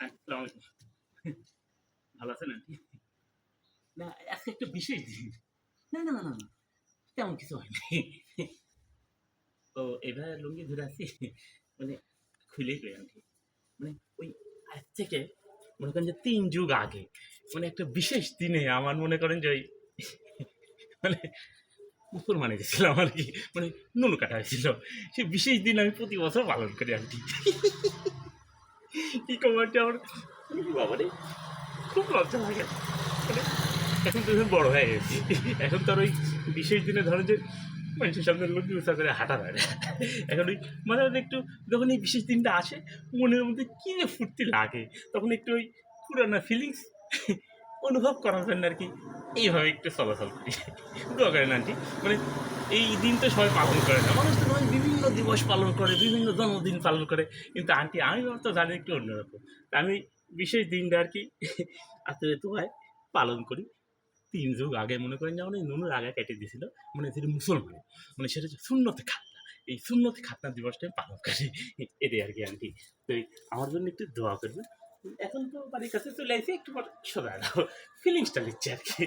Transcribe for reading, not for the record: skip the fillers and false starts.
আসসালামু আলাইকুম। ভালো আছেন আন্টি? না, আজকে একটা বিশেষ দিন। না। তেমন কিছু হয়নি। তো এভাবে লুঙ্গি ধরে আছি মানে খুলেই কই আন্টি। মানে ওই আজ থেকে মনে করেন যে ৩ যুগ আগে মানে একটা বিশেষ দিনে আমার মনে করেন যে ওই মানে মুসলমানে গেছিলাম আরকি। মানে নুন কাটা হয়েছিল। সেই বিশেষ দিন আমি প্রতি বছর পালন করি আন্টি। কি কম আন্টি আমার বাবারে খুব লজ্জা লাগে। মানে এখন তো আমি বড় হয়ে গেছি। এখন তো আর ওই বিশেষ দিনে ধরো যে মানুষের সামনে লুঙ্গি উঁচা করে হাঁটা যায় না। এখন ওই মাঝে মাঝে একটু যখন এই বিশেষ দিনটা আসে মনের মধ্যে কী যে ফুর্তি লাগে তখন একটু ওই পুরানো ফিলিংস অনুভব করার জন্য আর কি এইভাবে একটু চলাচল করি। দোয়া করেন আন্টি। মানে এই দিন তো সবাই পালন করে না, মানুষ তো নয় বিভিন্ন দিবস পালন করে, বিভিন্ন জন্মদিন পালন করে, কিন্তু আন্টি আমি তো জানি একটু অন্যরকম। তা আমি বিশেষ দিনটা আর কি আত্মীয় হয় পালন করি। ৩ যুগ আগে মনে করেন যেমন এই নুনুর আগে কেটে দিয়েছিল, মানে যেটা মুসলমান, মানে সেটা হচ্ছে সুন্নতে খাতনা। এই সুন্নতে খাতনা দিবসটা আমি পালন করি। এটাই আর কি আন্টি। তো এই আমার জন্য একটু দোয়া করবেন। এখন তো বাড়ির কাছে চলে আসি, একটু পর সোজা দাও ফিলিংসটা নিচ্ছে আর কি।